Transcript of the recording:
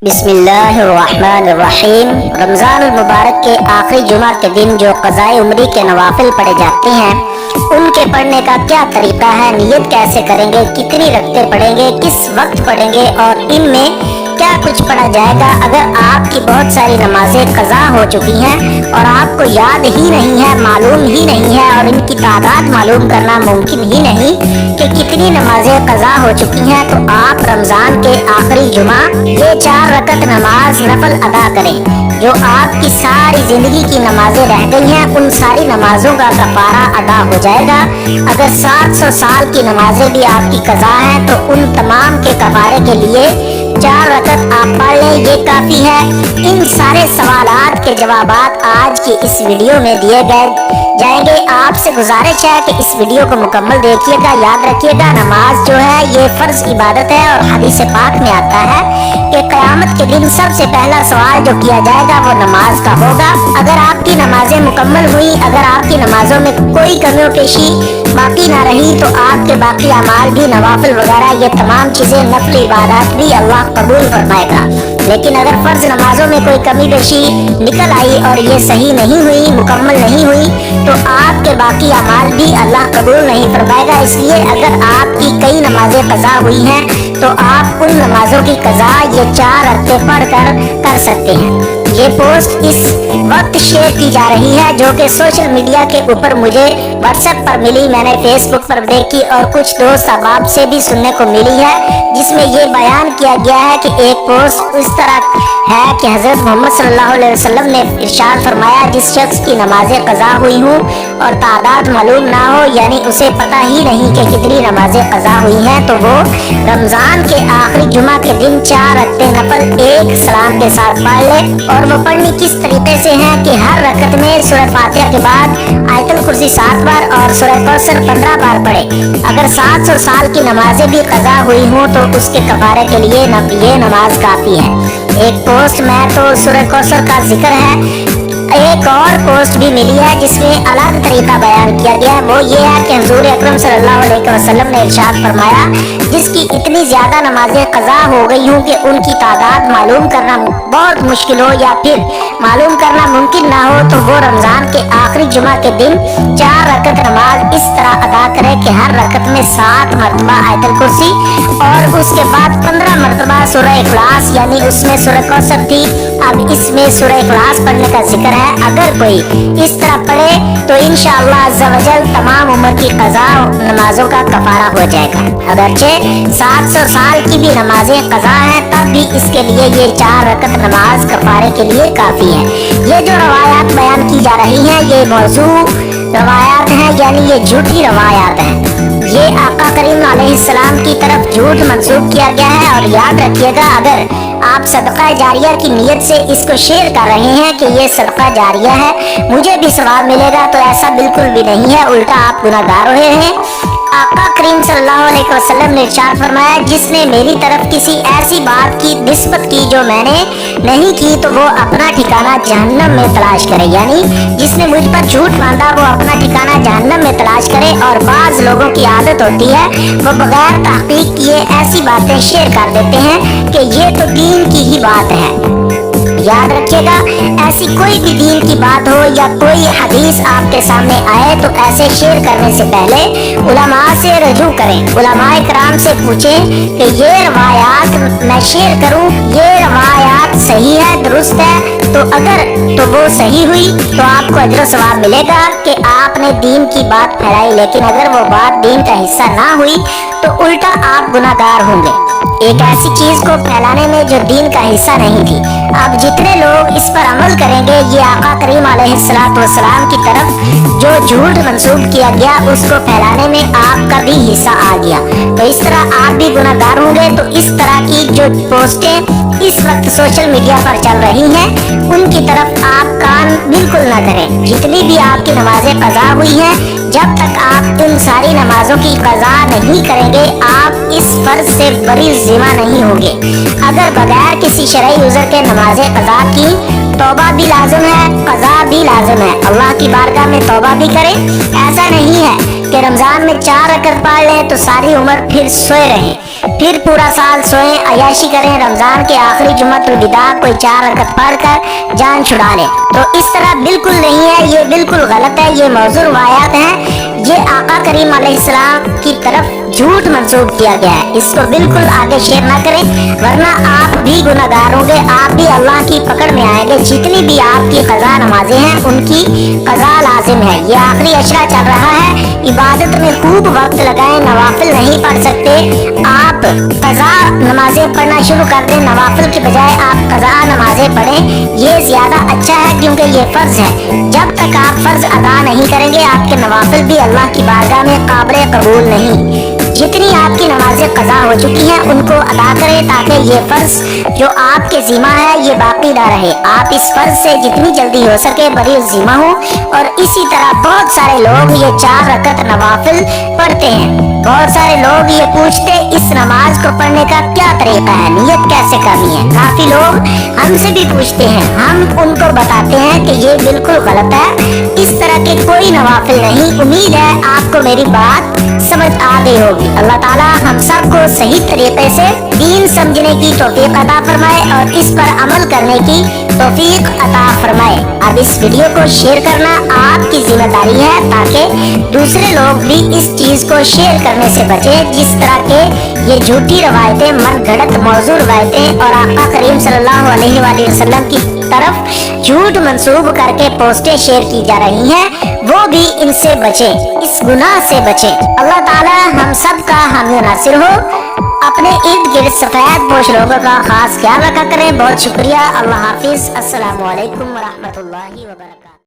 बिस्मिल्लाहिर्रहमानिर्रहीम। रमज़ान मुबारक के आखिरी जुमा के दिन जो क़ज़ाए उम्री के नवाफिल पढ़े जाते हैं, उनके पढ़ने का क्या तरीका है, नियत कैसे करेंगे, कितनी रकते पढ़ेंगे, किस वक्त पढ़ेंगे और इनमें क्या कुछ पढ़ा जाएगा। अगर आपकी बहुत सारी नमाजें क़ज़ा हो चुकी हैं और आपको याद ही नहीं है, मालूम ही नहीं है और इनकी तादाद मालूम करना मुमकिन ही नहीं कि कितनी नमाजें क़ज़ा हो चुकी हैं, तो आप रमज़ान के आखिरी जुमा ये 4 रकत नमाज नफल अदा करें। जो आपकी सारी जिंदगी की नमाजें रह गई हैं, उन सारी नमाजों का कफारा अदा हो जाएगा। अगर 700 साल की नमाजें भी आपकी क़ज़ा हैं तो उन तमाम के कफारे के लिए 4 रकत आप पढ़ लें, ये काफ़ी है। इन सारे सवालात के जवाबात आज की इस वीडियो में दिए गए जाएंगे। आपसे गुजारिश है कि इस वीडियो को मुकम्मल देखिएगा। याद रखिएगा, नमाज जो है ये फ़र्ज इबादत है और हदीस पाक में आता है कि क़यामत के दिन सबसे पहला सवाल जो किया जाएगा वो नमाज का होगा। अगर आपकी नमाजें मुकम्मल हुई, अगर आपकी नमाजों में कोई कमी पेशी बाकी ना रही, तो आपके बाकी अमाल भी, नवाफिल वगैरह, ये तमाम चीज़ें, नफल इबादत भी अल्लाह कबूल फरमाएगा। लेकिन अगर फ़र्ज नमाजों में कोई कमी पेशी निकल आई और ये सही नहीं हुई, मुकम्मल नहीं हुई, तो आपके बाकी अमाल भी अल्लाह कबूल नहीं फरमाएगा। इसलिए अगर आपकी कई नमाजें क़ज़ा हुई हैं तो आप उन नमाजों की क़ज़ा ये 4 रकते पढ़कर कर सकते हैं। ये पोस्ट इस वक्त शेयर की जा रही है जो कि सोशल मीडिया के ऊपर मुझे व्हाट्सएप पर मिली, मैंने फेसबुक पर देखी और कुछ दोस्त अहबाब से भी सुनने को मिली है, जिसमें ये बयान किया गया है कि एक पोस्ट इस तरह है कि हज़रत मोहम्मद सल्लल्लाहु अलैहि वसल्लम ने इरशाद फरमाया, जिस शख्स की नमाजें क़ज़ा हुई हूँ और तादाद मालूम ना हो, यानी उसे पता ही नहीं कि कितनी नमाजें क़ज़ा हुई हैं, तो वो रमज़ान के आखिरी जुमा के दिन 4 रकते नफल एक सलाम के साथ पढ़ ले। और वो पढ़नी किस तरीके से है कि हर रकत में सूरह फातिहा के बाद आयतुल कुर्सी 7 बार और सूरह कौसर 15 बार पढ़े। अगर 700 साल की नमाजें भी क़ज़ा हुई हों तो उसके कफारे के लिए ये नमाज काफ़ी है। एक पोस्ट में तो सूरह कौसर का जिक्र है, एक और पोस्ट भी मिली है जिसमें अलग तरीका बयान किया गया है। वो ये है कि हुज़ूर अकरम सल्लल्लाहु अलैहि वसल्लम ने इरशाद फरमाया, जिसकी इतनी ज़्यादा नमाजें क़ज़ा हो गई हों कि उनकी तादाद मालूम करना बहुत मुश्किल हो या फिर मालूम करना मुमकिन ना हो, तो वो रमज़ान के आखिरी जुमा के दिन 4 रकत नमाज इस तरह अदा करे कि हर रकत में 7 मरतबा आयतुल कुर्सी और उसके बाद 15 मरतबा सूरह इखलास, यानी उसमें सूरह कौसर थी, अब इसमें सूरह इखलास पढ़ने का जिक्र है। अगर कोई इस तरह पढ़े तो इंशाअल्लाह अज़्ज़ा वजल तमाम उम्र की क़ज़ा नमाजों का कफारा हो जाएगा। अगरचे 700 साल की भी नमाजें क़ज़ा हैं, तब भी इसके लिए ये 4 रकत नमाज कफारे के लिए काफ़ी है। ये जो रवायात बयान की जा रही हैं, ये मौजू रवायात हैं, यानी ये झूठी रवायात हैं। ये आका करीम अलैहिस्सलाम की तरफ झूठ मंसूब किया गया है। और याद रखिएगा, अगर आप सदका जारिया की नीयत से इसको शेयर कर रहे हैं कि ये सदका जारिया है, मुझे भी सवाब मिलेगा, तो ऐसा बिल्कुल भी नहीं है, उल्टा आप गुनाहगार हो रहे हैं। आका करीम सल्लल्लाहु अलैहि वसल्लम ने इरशाद फरमाया, जिसने मेरी तरफ किसी ऐसी बात की निस्बत की जो मैंने नहीं की, तो वो अपना ठिकाना जहन्नम में तलाश करे। यानी जिसने मुझ पर झूठ बांधा वो अपना ठिकाना जहन्नम में तलाश करे। और बाज़ लोगों की आदत होती है, वो बगैर तहकीक किए ऐसी बातें शेयर कर देते हैं कि ये तो दीन की ही बात है। याद रखिएगा, ऐसी कोई भी दीन की बात हो या कोई हदीस आपके सामने आए तो ऐसे शेयर करने से पहले उलमा से रजू करें, उलमाए कराम से पूछें कि ये रवायात मैं शेयर करूं, ये रवायात सही है, दुरुस्त है, तो अगर तो वो सही हुई तो आपको अजर सवाब मिलेगा कि आपने दीन की बात फैलाई। लेकिन अगर वो बात दीन का हिस्सा ना हुई तो उल्टा आप गुनाहगार होंगे, एक ऐसी चीज को फैलाने में जो दीन का हिस्सा नहीं थी। अब जितने लोग इस पर अमल करेंगे, ये आका करीम अलैहिस्सलाम की तरफ जो झूठ मंसूब किया गया उसको फैलाने में आपका भी हिस्सा आ गया, तो इस तरह आप भी गुनाहगार होंगे। तो इस तरह की जो पोस्टें इस वक्त सोशल मीडिया पर चल रही हैं, उनकी तरफ आप कान बिल्कुल न करें। जितनी भी आपकी नमाजें क़ज़ा हुई हैं, जब तक आप इन सारी नमाजों की क़ज़ा नहीं करेंगे, आप इस फर्ज से बरी ज़िम्मा नहीं होंगे। अगर बगैर किसी शरई उज़र के नमाजें क़ज़ा की, तौबा भी लाजिम है, क़ज़ा भी लाजिम है। अल्लाह की बारगाह में तौबा भी करें। ऐसा नहीं है कि रमजान में 4 रकत पढ़ लें तो सारी उम्र फिर सोए रहें, फिर पूरा साल सोएं, अयाशी करें, रमजान के आखिरी जुमातुल विदा कोई 4 रकत पढ़कर जान छुड़ा ले। तो इस तरह बिल्कुल नहीं है, ये बिल्कुल गलत है, ये मौजूद रवायात है, ये आका करीम अलैहिस्सलाम की तरफ झूठ मंसूब किया गया है। इसको बिल्कुल आगे शेयर ना करें, वरना आप भी गुनहगार होंगे, आप भी अल्लाह की पकड़ में आएंगे। जितनी भी आपकी कज़ा नमाजें हैं उनकी कज़ा लाजिम है। ये आखिरी अशरा चल रहा है, इबादत में खूब वक्त लगाएं, नवाफिल नहीं पढ़ सकते, आप कज़ा नमाजें पढ़ना शुरू कर दें, नवाफिल के बजाय आप कज़ा नमाजें पढ़ें, ये ज्यादा अच्छा है, क्योंकि ये फर्ज है। जब तक आप फर्ज अदा नहीं करेंगे आपके नवाफिल भी अल्लाह की बारगाह में काबिल कबूल नहीं। जितनी आपकी नमाजें कज़ा हो चुकी हैं उनको अदा करें, ताकि ये फर्ज जो आपके ज़िम्मा है ये बाकी ना रहे। आप इस फर्ज से जितनी जल्दी हो सके बरी ज़िम्मा हो। और इसी तरह बहुत सारे लोग ये 4 रकत नवाफिल पढ़ते हैं। बहुत सारे लोग ये पूछते इस नमाज को पढ़ने का क्या तरीका है, नियत कैसे करनी है। काफी लोग हमसे भी पूछते हैं, हम उनको बताते हैं कि ये बिल्कुल गलत है, इस तरह के कोई नवाफिल नहीं। उम्मीद है आपको मेरी बात समझ आ गई होगी। अल्लाह ताला हम सबको सही तरीके से दीन समझने की तौफीक अता फरमाए और इस पर अमल करने की तौफीक अता फरमाए। अब इस वीडियो को शेयर करना आपकी जिम्मेदारी है, ताकि दूसरे लोग भी इस चीज को शेयर करने से बचे, जिस तरह के ये झूठी रवायतें, मन गढ़ंत मौजूद रवायतें और आका करीम सल्लल्लाहु अलैहि वसल्लम की तरफ झूठ मंसूब करके पोस्टें शेयर की जा रही हैं, वो भी इनसे बचे, इस गुनाह से बचे। अल्लाह ताला हम सब का हामी नासिर हो। अपने इर्द गिर्द सफेद पोश लोगों का खास ख्याल रखा करें। बहुत शुक्रिया। अल्लाह हाफिज। अस्सलामु अलैकुम व रहमतुल्लाहि।